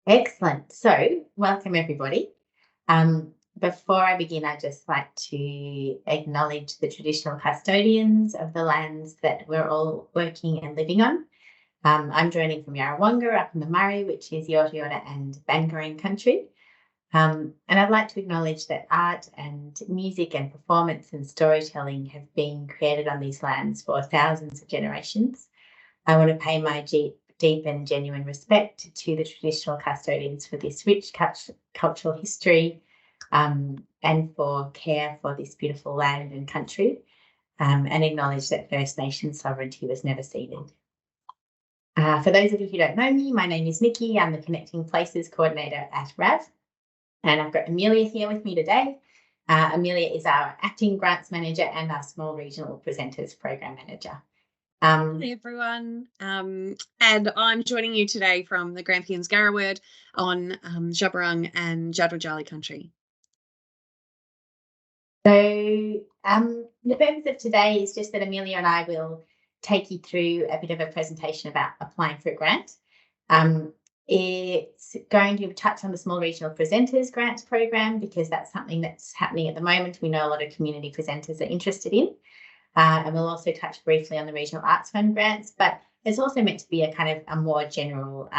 Excellent. So, welcome everybody. Before I begin, I'd just like to acknowledge the traditional custodians of the lands that we're all working and living on. I'm joining from Yarrawonga up in the Murray, which is Yorta Yorta and Bangarang country. And I'd like to acknowledge that art and music and performance and storytelling have been created on these lands for thousands of generations. I want to pay my deep and genuine respect to the traditional custodians for this rich cultural history and for care for this beautiful land and country, and acknowledge that First Nations sovereignty was never ceded. For those of you who don't know me, my name is Nikki. I'm the Connecting Places Coordinator at RAV, and I've got Amelia here with me today. Amelia is our Acting Grants Manager and our Small Regional Presenters Program Manager. Hey everyone, and I'm joining you today from the Grampians Garraword on Djabwurrung and Jadwajali country. So the purpose of today is just that Amelia and I will take you through a bit of a presentation about applying for a grant. It's going to touch on the Small Regional Presenters Grants Program because that's something that's happening at the moment. We know a lot of community presenters are interested in. And we'll also touch briefly on the Regional Arts Fund grants, but it's also meant to be a kind of a more general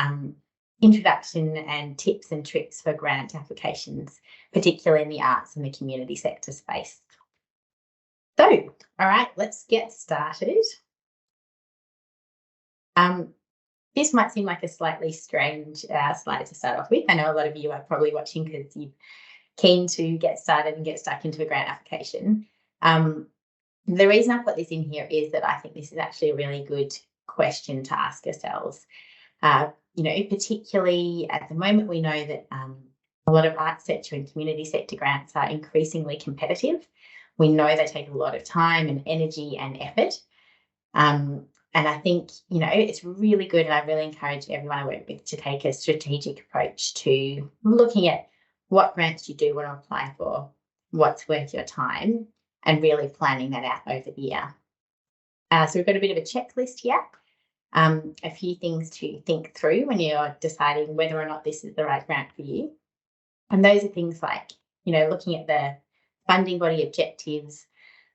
introduction and tips and tricks for grant applications, particularly in the arts and the community sector space. So, all right, let's get started. This might seem like a slightly strange slide to start off with. I know a lot of you are probably watching because you're keen to get started and get stuck into a grant application. The reason I put this in here is that I think this is actually a really good question to ask ourselves. Particularly at the moment, we know that a lot of arts sector and community sector grants are increasingly competitive. We know they take a lot of time and energy and effort. And I think, it's really good, and I really encourage everyone I work with to take a strategic approach to looking at what grants you do want to apply for, what's worth your time, and really planning that out over the year. So we've got a bit of a checklist here, a few things to think through when you're deciding whether or not this is the right grant for you. And those are things like, looking at the funding body objectives,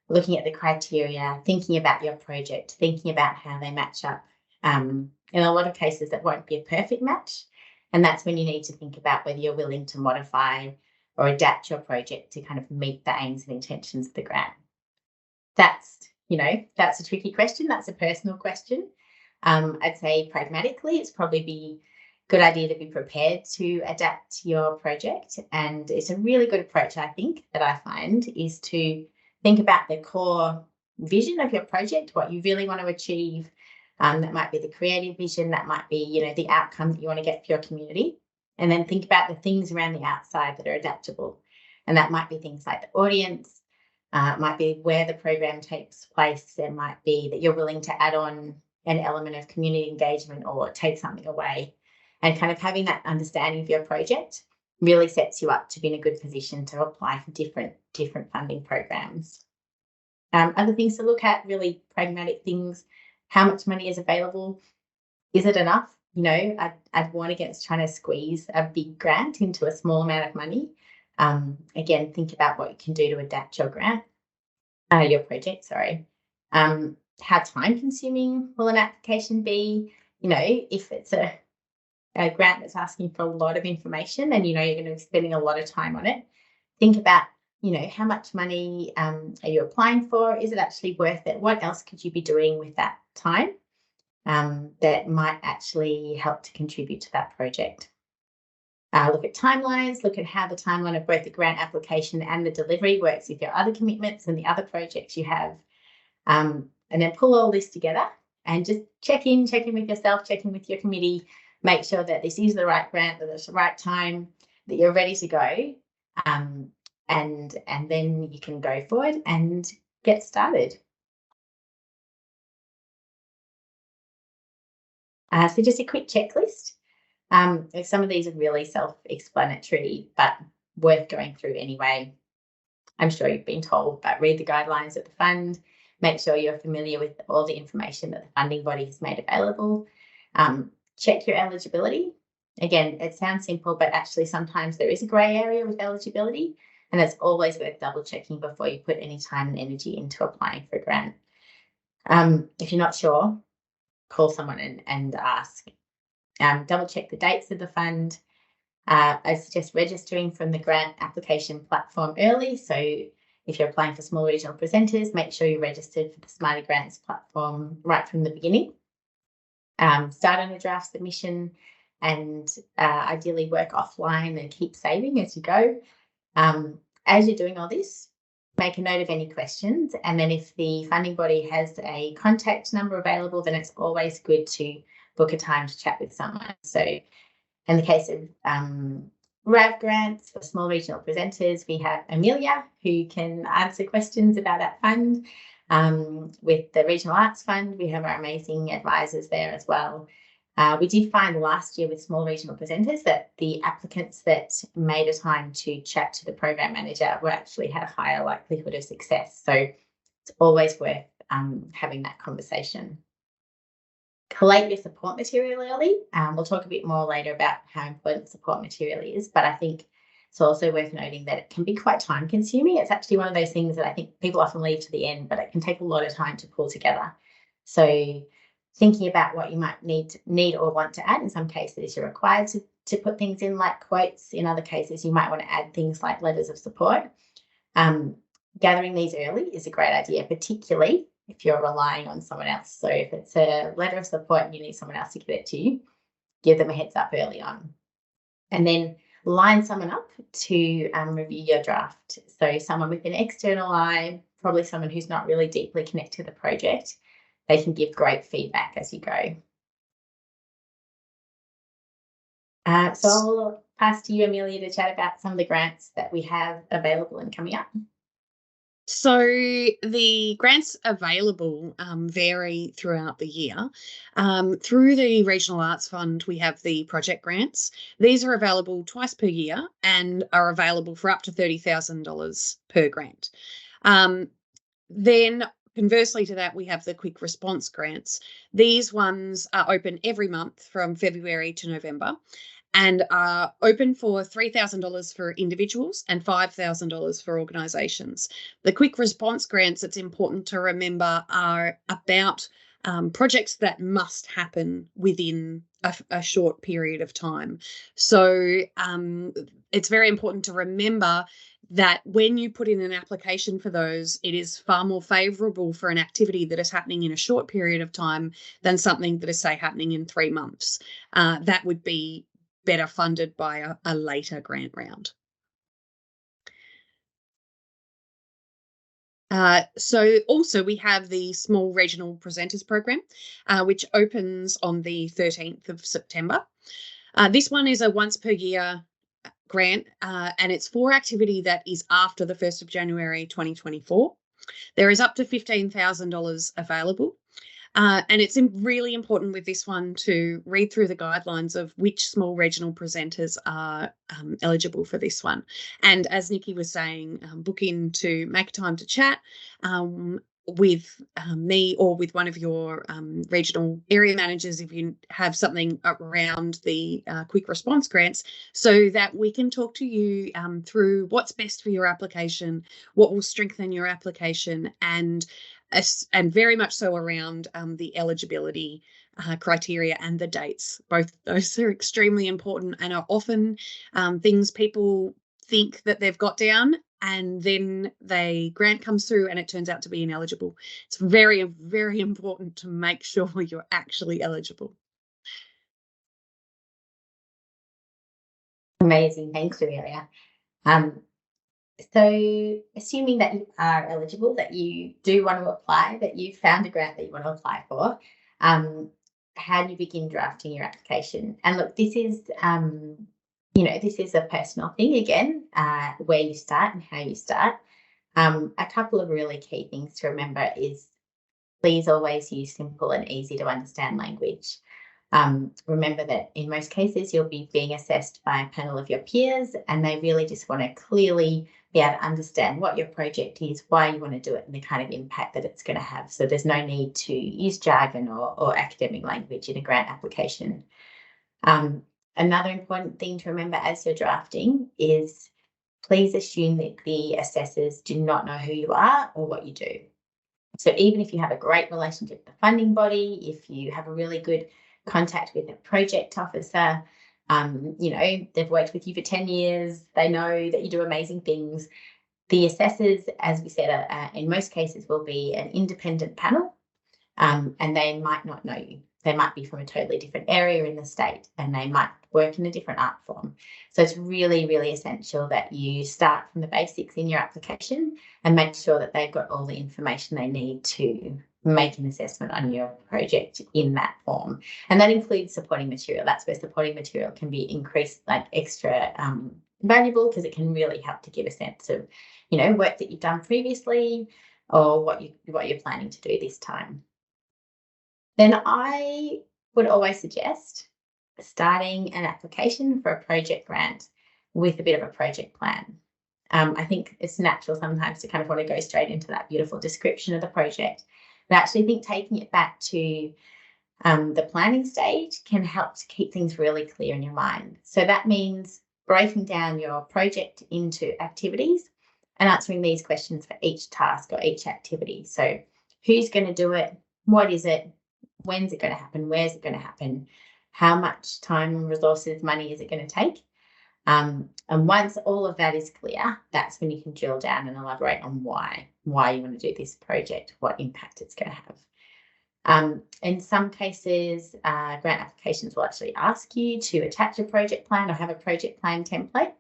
looking at the criteria, thinking about your project, thinking about how they match up. In a lot of cases, that won't be a perfect match. And that's when you need to think about whether you're willing to modify or adapt your project to kind of meet the aims and intentions of the grant. That's a tricky question. That's a personal question. I'd say pragmatically, it's probably be a good idea to be prepared to adapt your project. And it's a really good approach, I think, that I find is to think about the core vision of your project, what you really want to achieve. That might be the creative vision, that might be, the outcome that you want to get for your community. And then think about the things around the outside that are adaptable. And that might be things like the audience, it might be where the program takes place, it might be that you're willing to add on an element of community engagement or take something away. And kind of having that understanding of your project really sets you up to be in a good position to apply for different funding programs. Other things to look at, really pragmatic things, how much money is available, is it enough? I'd warn against trying to squeeze a big grant into a small amount of money. Again, think about what you can do to adapt your project. How time consuming will an application be? If it's a grant that's asking for a lot of information and you're going to be spending a lot of time on it, think about, how much money are you applying for? Is it actually worth it? What else could you be doing with that time? That might actually help to contribute to that project. Look at timelines, look at how the timeline of both the grant application and the delivery works with your other commitments and the other projects you have. And then pull all this together and just check in with yourself, check in with your committee, make sure that this is the right grant, that it's the right time, that you're ready to go. And then you can go forward and get started. So just a quick checklist. Some of these are really self-explanatory, but worth going through anyway. I'm sure you've been told, but read the guidelines of the fund. Make sure you're familiar with all the information that the funding body has made available. Check your eligibility. Again, it sounds simple, but actually sometimes there is a grey area with eligibility, and it's always worth double checking before you put any time and energy into applying for a grant. If you're not sure, call someone and ask. Double check the dates of the fund. I suggest registering from the grant application platform early. So if you're applying for small regional presenters, make sure you're registered for the Smarty Grants platform right from the beginning. Start on a draft submission and ideally work offline and keep saving as you go. As you're doing all this, make a note of any questions, and then if the funding body has a contact number available, then it's always good to book a time to chat with someone. So in the case of RAV grants for small regional presenters, we have Amelia, who can answer questions about that fund. With the Regional Arts Fund, we have our amazing advisors there as well. We did find last year with small regional presenters that the applicants that made a time to chat to the program manager were actually had a higher likelihood of success. So it's always worth having that conversation. Collate your support material early. We'll talk a bit more later about how important support material is, but I think it's also worth noting that it can be quite time consuming. It's actually one of those things that I think people often leave to the end, but it can take a lot of time to pull together. So thinking about what you might need or want to add. In some cases, you're required to put things in like quotes. In other cases, you might want to add things like letters of support. Gathering these early is a great idea, particularly if you're relying on someone else. So if it's a letter of support and you need someone else to give it to you, give them a heads up early on. And then line someone up to review your draft. So someone with an external eye, probably someone who's not really deeply connected to the project. They can give great feedback as you go. So I'll pass to you, Amelia, to chat about some of the grants that we have available and coming up. So the grants available vary throughout the year. Through the Regional Arts Fund, we have the project grants. These are available twice per year and are available for up to $30,000 per grant. Then conversely to that, we have the quick response grants. These ones are open every month from February to November and are open for $3,000 for individuals and $5,000 for organisations. The quick response grants, it's important to remember, are about projects that must happen within a short period of time. So it's very important to remember that when you put in an application for those, it is far more favourable for an activity that is happening in a short period of time than something that is, say, happening in 3 months. That would be better funded by a later grant round. So also we have the Small Regional Presenters Program, which opens on the 13th of September. This one is a once per year grant, and it's for activity that is after the 1st of January 2024. There is up to $15,000 available. And it's really important with this one to read through the guidelines of which small regional presenters are eligible for this one. And as Nikki was saying, book in to make time to chat with me or with one of your regional area managers if you have something around the quick response grants, so that we can talk to you through what's best for your application, what will strengthen your application, and very much so around the eligibility criteria and the dates. Both those are extremely important and are often things people think that they've got down, and then the grant comes through and it turns out to be ineligible. It's very, very important to make sure you're actually eligible. Amazing. Thanks, Amelia. So assuming that you are eligible, that you do want to apply, that you've found a grant that you want to apply for, how do you begin drafting your application? And look, this is, this is a personal thing again, where you start and how you start. A couple of really key things to remember is please always use simple and easy to understand language. Remember that in most cases you'll be being assessed by a panel of your peers, and they really just want to clearly be able to understand what your project is, why you want to do it, and the kind of impact that it's going to have. So there's no need to use jargon or academic language in a grant application. Another important thing to remember as you're drafting is please assume that the assessors do not know who you are or what you do. So even if you have a great relationship with the funding body, if you have a really good contact with a project officer, they've worked with you for 10 years, they know that you do amazing things. The assessors, as we said, in most cases will be an independent panel, and they might not know you. They might be from a totally different area in the state, and they might work in a different art form. So it's really, really essential that you start from the basics in your application and make sure that they've got all the information they need to make an assessment on your project in that form. And that includes supporting material. That's where supporting material can be increased, like extra valuable, because it can really help to give a sense of, work that you've done previously or what you're planning to do this time. Then I would always suggest starting an application for a project grant with a bit of a project plan. I think it's natural sometimes to kind of want to go straight into that beautiful description of the project. But I actually think taking it back to the planning stage can help to keep things really clear in your mind. So that means breaking down your project into activities and answering these questions for each task or each activity. So who's going to do it? What is it? When's it going to happen? Where's it going to happen? How much time, resources, money is it going to take? And once all of that is clear, that's when you can drill down and elaborate on why you want to do this project, what impact it's going to have. In some cases, grant applications will actually ask you to attach a project plan or have a project plan template.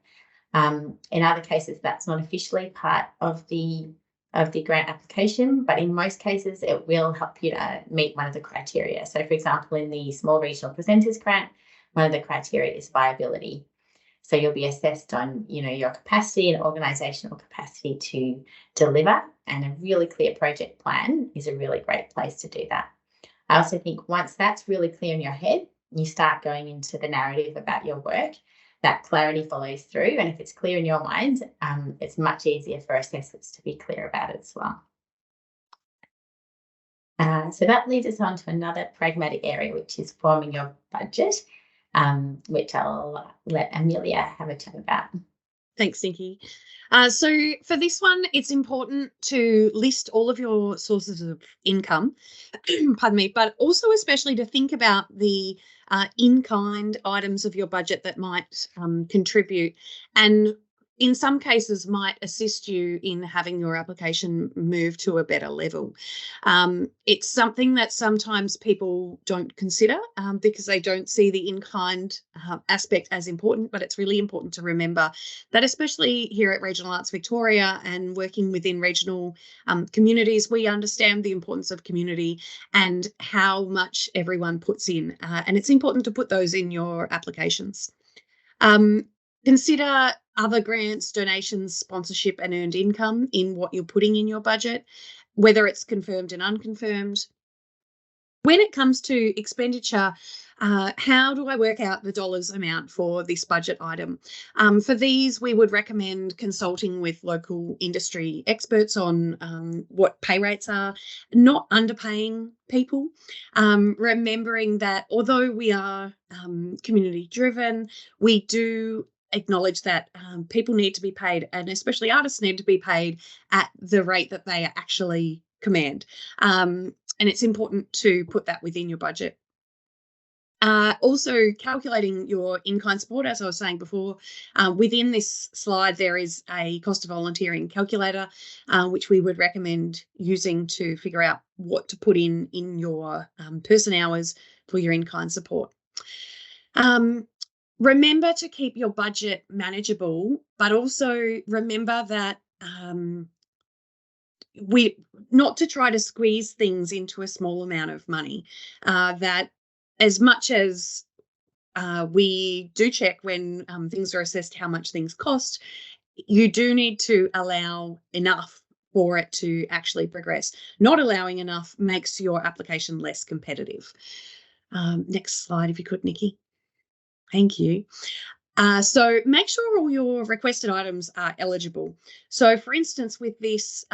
In other cases, that's not officially part of the grant application, but in most cases, it will help you to meet one of the criteria. So, for example, in the Small Regional Presenters Grant, one of the criteria is viability. So you'll be assessed on, your capacity and organisational capacity to deliver, and a really clear project plan is a really great place to do that. I also think once that's really clear in your head, you start going into the narrative about your work, that clarity follows through. And if it's clear in your mind, it's much easier for assessors to be clear about it as well. So that leads us on to another pragmatic area, which is forming your budget, which I'll let Amelia have a chat about. Thanks, Nikki. So for this one, it's important to list all of your sources of income, pardon me, but also especially to think about the in-kind items of your budget that might contribute, and in some cases might assist you in having your application move to a better level. It's something that sometimes people don't consider because they don't see the in-kind aspect as important, but it's really important to remember that, especially here at Regional Arts Victoria and working within regional communities, we understand the importance of community and how much everyone puts in, and it's important to put those in your applications. Consider other grants, donations, sponsorship and earned income in what you're putting in your budget, whether it's confirmed and unconfirmed. When it comes to expenditure, how do I work out the dollars amount for this budget item? For these, we would recommend consulting with local industry experts on what pay rates are, not underpaying people, remembering that although we are community driven, we do acknowledge that people need to be paid, and especially artists need to be paid at the rate that they actually command. And it's important to put that within your budget. Also, calculating your in-kind support, as I was saying before, within this slide there is a cost of volunteering calculator, which we would recommend using to figure out what to put in your person hours for your in-kind support. Remember to keep your budget manageable, but also remember that not to try to squeeze things into a small amount of money, that as much as we do check when things are assessed how much things cost, you do need to allow enough for it to actually progress. Not allowing enough makes your application less competitive. Next slide, if you could, Nikki. Thank you. So make sure all your requested items are eligible. So for instance, with this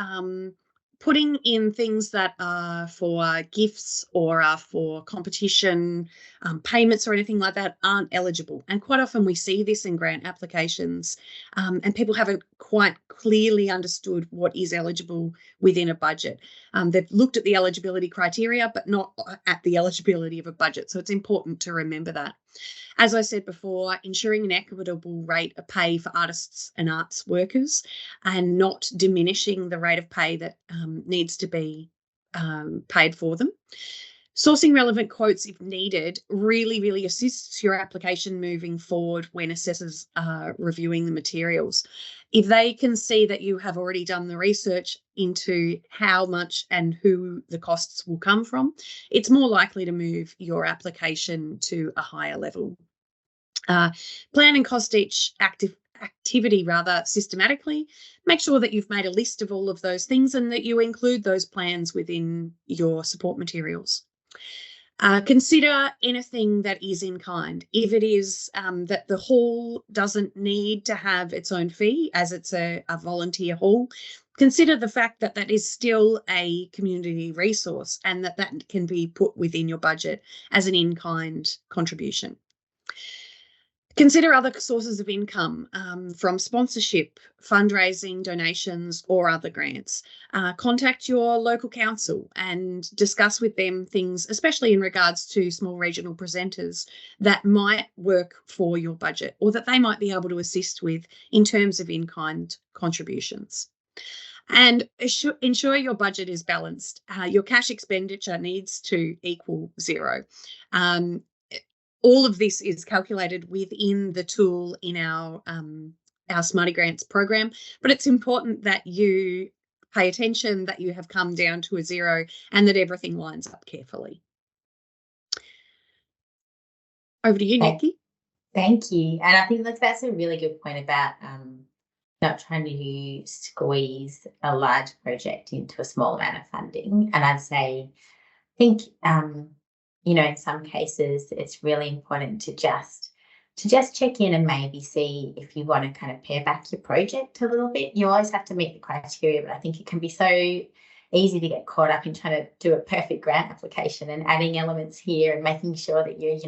putting in things that are for gifts or are for competition payments or anything like that aren't eligible. And quite often we see this in grant applications, and people haven't quite clearly understood what is eligible within a budget. They've looked at the eligibility criteria, but not at the eligibility of a budget. So it's important to remember that. As I said before, ensuring an equitable rate of pay for artists and arts workers, and not diminishing the rate of pay that needs to be paid for them. Sourcing relevant quotes if needed really assists your application moving forward when assessors are reviewing the materials. If they can see that you have already done the research into how much and who the costs will come from, it's more likely to move your application to a higher level. Plan and cost each activity systematically. Make sure that you've made a list of all of those things and that you include those plans within your support materials. Consider anything that is in kind. If it is that the hall doesn't need to have its own fee, as it's a volunteer hall, consider the fact that that is still a community resource and that that can be put within your budget as an in-kind contribution. Consider other sources of income from sponsorship, fundraising, donations, or other grants. Contact your local council and discuss with them things, especially in regards to small regional presenters, that might work for your budget or that they might be able to assist with in terms of in-kind contributions. And ensure your budget is balanced. Your cash expenditure needs to equal zero. All of this is calculated within the tool in our Smarty Grants program, but it's important that you pay attention, that you have come down to a zero, and that everything lines up carefully. Over to you, Nikki. Thank you. And I think that's a really good point about not trying to squeeze a large project into a small amount of funding. And I'd say, I think in some cases, it's really important to just check in and maybe see if you want to kind of pare back your project a little bit. You always have to meet the criteria, but I think it can be so easy to get caught up in trying to do a perfect grant application and adding elements here and making sure that you're,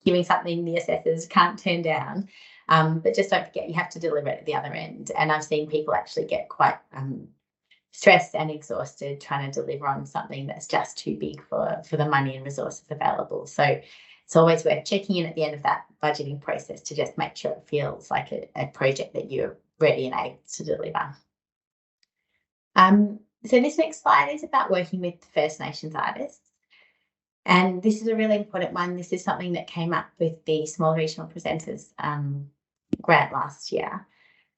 giving something the assessors can't turn down. But just don't forget, you have to deliver it at the other end. And I've seen people actually get quite stressed and exhausted trying to deliver on something that's just too big for the money and resources available. So it's always worth checking in at the end of that budgeting process to just make sure it feels like a project that you're ready and able to deliver. So this next slide is about working with First Nations artists. And this is a really important one. This is something that came up with the Small Regional Presenters grant last year.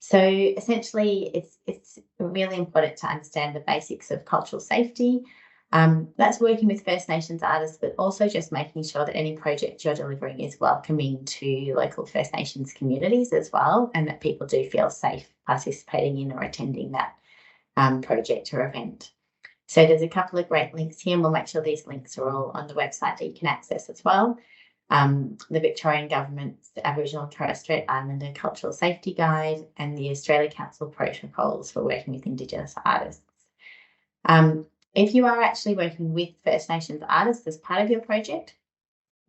So essentially, it's really important to understand the basics of cultural safety. That's working with First Nations artists, but also just making sure that any project you're delivering is welcoming to local First Nations communities as well, and that people do feel safe participating in or attending that project or event. So there's a couple of great links here, and we'll make sure these links are all on the website that you can access as well. The Victorian Government's Aboriginal and Torres Strait Islander Cultural Safety Guide and the Australia Council Protocols for Working with Indigenous Artists. If you are actually working with First Nations artists as part of your project,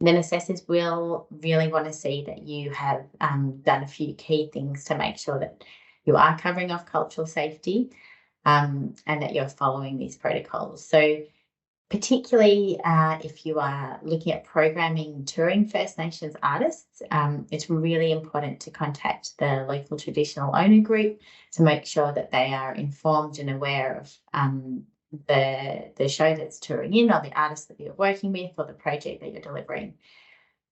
then assessors will really want to see that you have done a few key things to make sure that you are covering off cultural safety and that you're following these protocols. So particularly if you are looking at programming touring First Nations artists, it's really important to contact the local traditional owner group to make sure that they are informed and aware of the show that's touring in, or the artist that you're working with, or the project that you're delivering.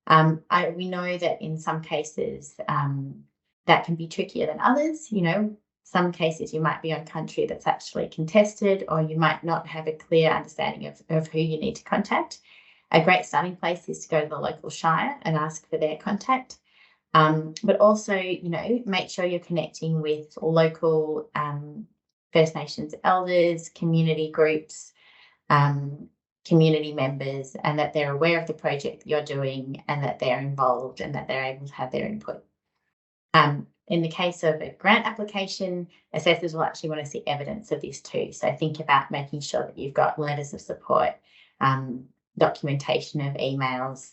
We know that in some cases that can be trickier than others. Some cases you might be on country that's actually contested, or you might not have a clear understanding of who you need to contact. A great starting place is to go to the local shire and ask for their contact. But also, make sure you're connecting with local First Nations elders, community groups, community members, and that they're aware of the project that you're doing and that they're involved and that they're able to have their input. In the case of a grant application, assessors will actually want to see evidence of this too. So think about making sure that you've got letters of support, documentation of emails,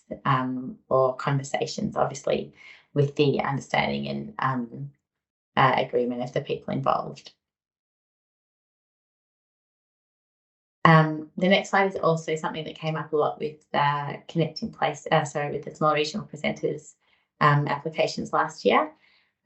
or conversations, obviously, with the understanding and agreement of the people involved. The next slide is also something that came up a lot with with the small regional presenters applications last year.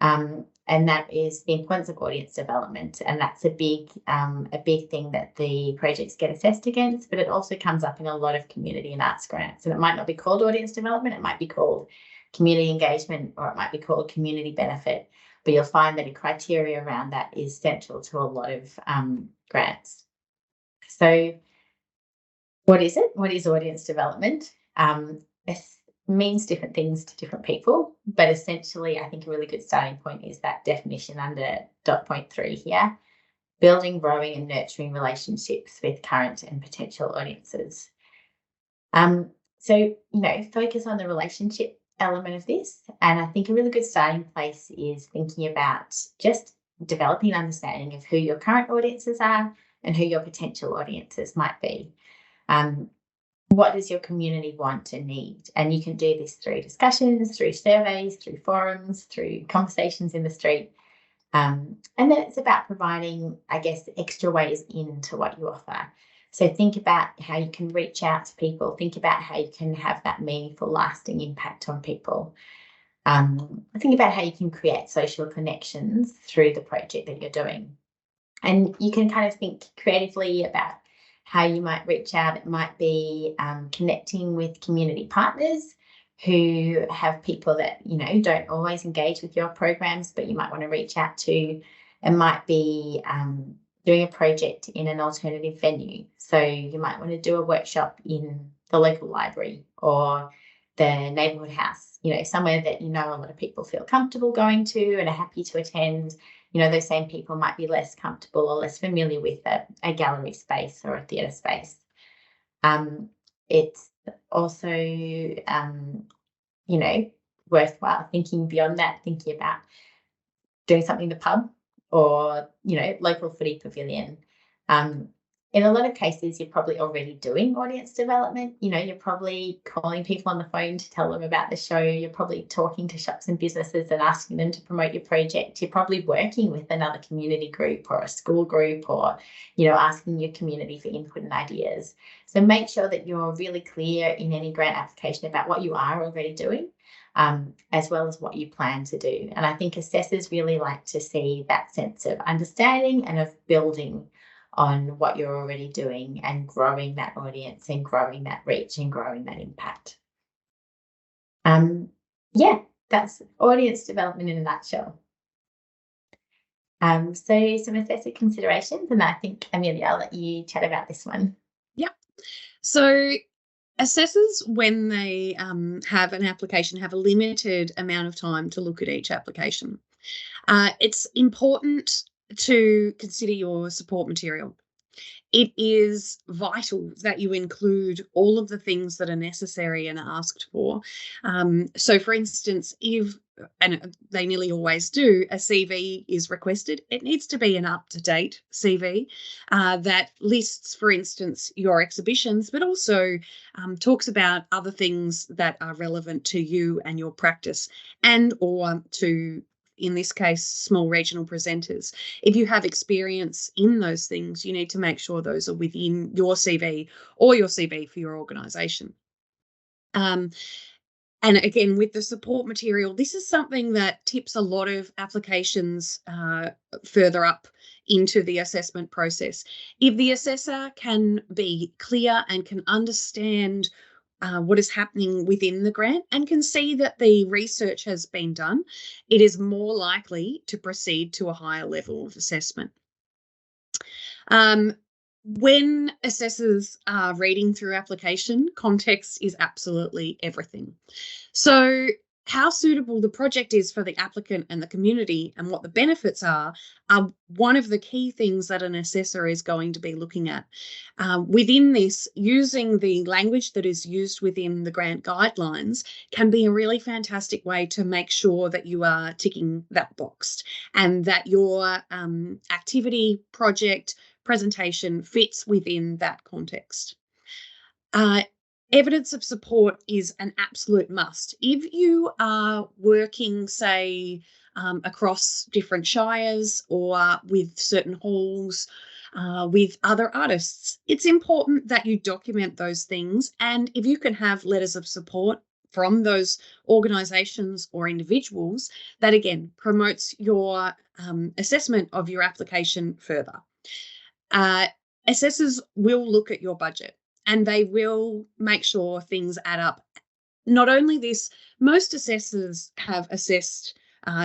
And that is the importance of audience development, and that's a big thing that the projects get assessed against. But it also comes up in a lot of community and arts grants, and it might not be called audience development; it might be called community engagement, or it might be called community benefit. But you'll find that a criteria around that is central to a lot of grants. So, what is it? What is audience development? It means different things to different people, but essentially, I think a really good starting point is that definition under dot point 3 here: building, growing, and nurturing relationships with current and potential audiences. So, focus on the relationship element of this. And I think a really good starting place is thinking about just developing an understanding of who your current audiences are and who your potential audiences might be. What does your community want and need? And you can do this through discussions, through surveys, through forums, through conversations in the street. And then it's about providing, I guess, extra ways into what you offer. So think about how you can reach out to people. Think about how you can have that meaningful, lasting impact on people. Think about how you can create social connections through the project that you're doing. And you can kind of think creatively about how you might reach out. It might be connecting with community partners who have people that, don't always engage with your programs, but you might want to reach out to. It might be doing a project in an alternative venue. So you might want to do a workshop in the local library or the neighbourhood house, somewhere that a lot of people feel comfortable going to and are happy to attend. Those same people might be less comfortable or less familiar with a gallery space or a theatre space. It's also, worthwhile thinking beyond that, thinking about doing something in the pub or, local footy pavilion. In a lot of cases, you're probably already doing audience development. You're probably calling people on the phone to tell them about the show. You're probably talking to shops and businesses and asking them to promote your project. You're probably working with another community group or a school group or, asking your community for input and ideas. So make sure that you're really clear in any grant application about what you are already doing, as well as what you plan to do. And I think assessors really like to see that sense of understanding and of building on what you're already doing and growing that audience and growing that reach and growing that impact. That's audience development in a nutshell. So some assessor considerations, and I think, Amelia, I'll let you chat about this one. Yep. So assessors, when they have an application, have a limited amount of time to look at each application. It's important to consider your support material. It is vital that you include all of the things that are necessary and asked for. So, for instance, and they nearly always do, a CV is requested. It needs to be an up-to-date CV that lists, for instance, your exhibitions, but also talks about other things that are relevant to you and your practice, and or to, in this case, small regional presenters. If you have experience in those things, you need to make sure those are within your CV or your CV for your organisation. And again, with the support material, this is something that tips a lot of applications further up into the assessment process. If the assessor can be clear and can understand what is happening within the grant and can see that the research has been done, it is more likely to proceed to a higher level of assessment. When assessors are reading through application, context is absolutely everything. So how suitable the project is for the applicant and the community and what the benefits are one of the key things that an assessor is going to be looking at. Within this, using the language that is used within the grant guidelines can be a really fantastic way to make sure that you are ticking that box and that your activity, project, presentation fits within that context. Evidence of support is an absolute must. If you are working, say, across different shires or with certain halls, with other artists, it's important that you document those things. And if you can have letters of support from those organisations or individuals, that again promotes your assessment of your application further. Assessors will look at your budget and they will make sure things add up. Not only this, most assessors have assessed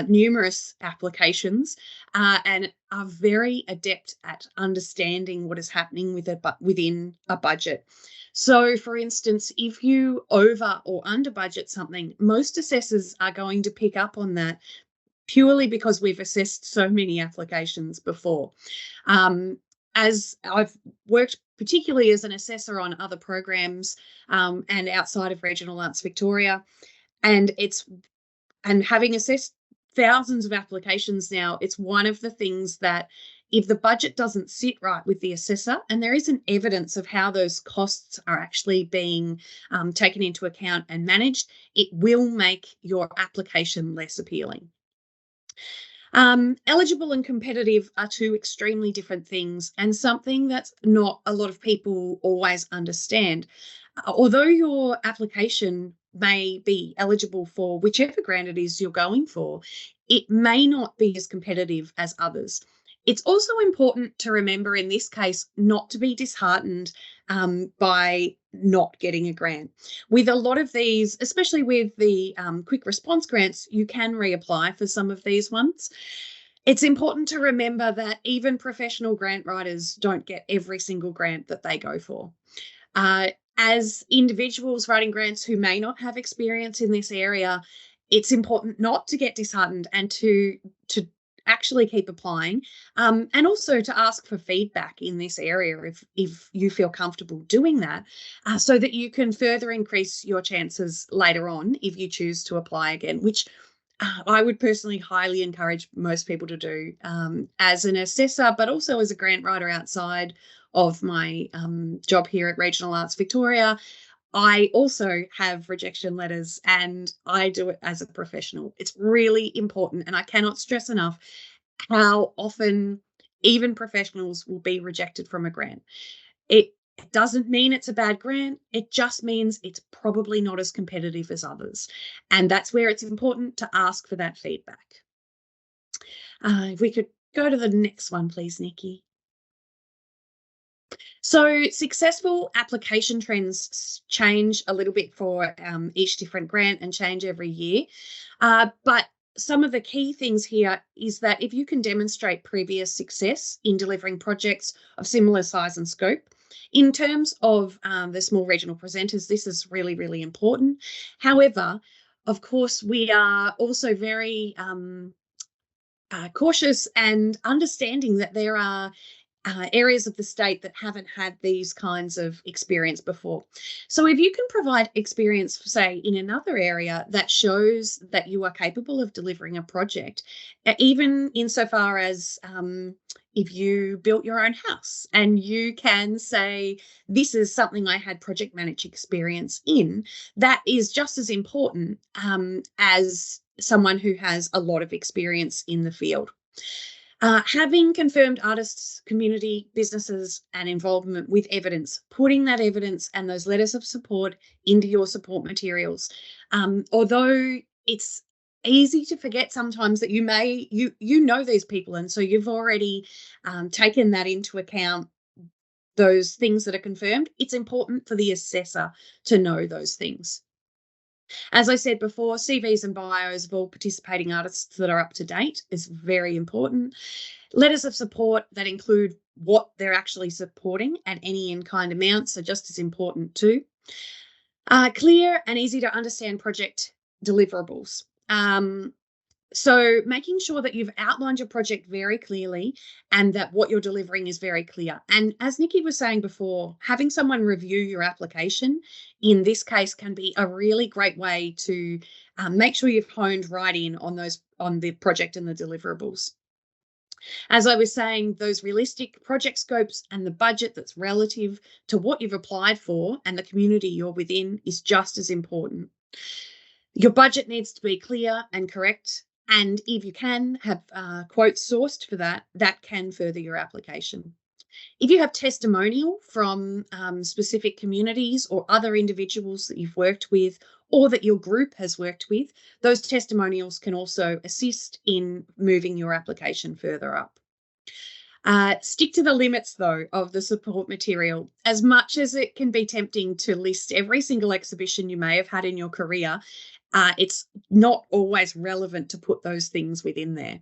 numerous applications and are very adept at understanding what is happening within a budget. So, for instance, if you over or under budget something, most assessors are going to pick up on that purely because we've assessed so many applications before. As I've worked particularly as an assessor on other programs and outside of Regional Arts Victoria, and having assessed thousands of applications now, it's one of the things that if the budget doesn't sit right with the assessor and there isn't evidence of how those costs are actually being taken into account and managed, it will make your application less appealing. Eligible and competitive are two extremely different things and something that's not a lot of people always understand. Although your application may be eligible for whichever grant it is you're going for, it may not be as competitive as others. It's also important to remember in this case not to be disheartened by not getting a grant. With a lot of these, especially with the quick response grants, you can reapply for some of these ones. It's important to remember that even professional grant writers don't get every single grant that they go for. As individuals writing grants who may not have experience in this area, it's important not to get disheartened and to actually keep applying, and also to ask for feedback in this area if you feel comfortable doing that, so that you can further increase your chances later on if you choose to apply again, which I would personally highly encourage most people to do as an assessor, but also as a grant writer outside of my job here at Regional Arts Victoria. I also have rejection letters and I do it as a professional. It's really important, and I cannot stress enough how often even professionals will be rejected from a grant. It doesn't mean it's a bad grant. It just means it's probably not as competitive as others. And that's where it's important to ask for that feedback. If we could go to the next one, please, Nikki. So successful application trends change a little bit for each different grant and change every year. But some of the key things here is that if you can demonstrate previous success in delivering projects of similar size and scope, in terms of the small regional presenters, this is really, really important. However, of course, we are also very cautious and understanding that there are areas of the state that haven't had these kinds of experience before. So if you can provide experience, say, in another area that shows that you are capable of delivering a project, even insofar as if you built your own house and you can say, this is something I had project managed experience in, that is just as important as someone who has a lot of experience in the field. Having confirmed artists, community, businesses, and involvement with evidence, putting that evidence and those letters of support into your support materials. Although it's easy to forget sometimes that you know these people, and so you've already taken that into account, those things that are confirmed. It's important for the assessor to know those things. As I said before, CVs and bios of all participating artists that are up to date is very important. Letters of support that include what they're actually supporting and any in-kind amounts are just as important too. Clear and easy to understand project deliverables. So making sure that you've outlined your project very clearly and that what you're delivering is very clear. And as Nikki was saying before, having someone review your application in this case can be a really great way to make sure you've honed right in on the project and the deliverables. As I was saying, those realistic project scopes and the budget that's relative to what you've applied for and the community you're within is just as important. Your budget needs to be clear and correct. And if you can have quotes sourced for that, that can further your application. If you have testimonial from specific communities or other individuals that you've worked with or that your group has worked with, those testimonials can also assist in moving your application further up. Stick to the limits, though, of the support material. As much as it can be tempting to list every single exhibition you may have had in your career, it's not always relevant to put those things within there.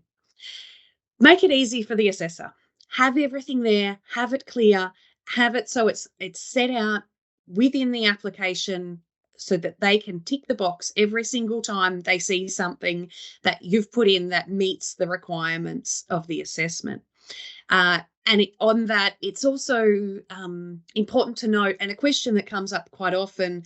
Make it easy for the assessor. Have everything there, have it clear, have it so it's set out within the application so that they can tick the box every single time they see something that you've put in that meets the requirements of the assessment. On that, it's also important to note, and a question that comes up quite often,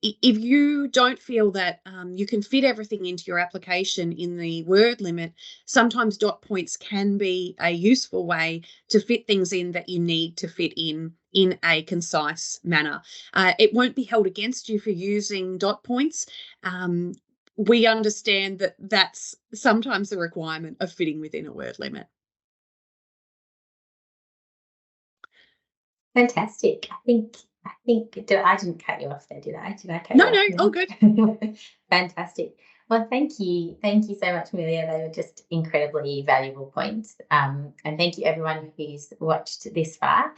if you don't feel that you can fit everything into your application in the word limit, sometimes dot points can be a useful way to fit things in that you need to fit in a concise manner. It won't be held against you for using dot points. We understand that that's sometimes the requirement of fitting within a word limit. Fantastic. I think I didn't cut you off there, did I? Did I cut you off? No, all good. Fantastic. Well, thank you so much, Amelia. They were just incredibly valuable points. And thank you everyone who's watched this far.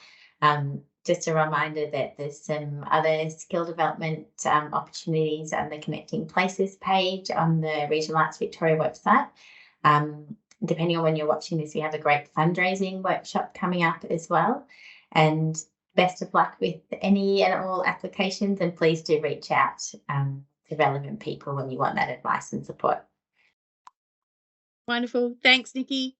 Just a reminder that there's some other skill development opportunities on the Connecting Places page on the Regional Arts Victoria website. Depending on when you're watching this, we have a great fundraising workshop coming up as well. And best of luck with any and all applications, and please do reach out to relevant people when you want that advice and support. Wonderful. Thanks, Nikki.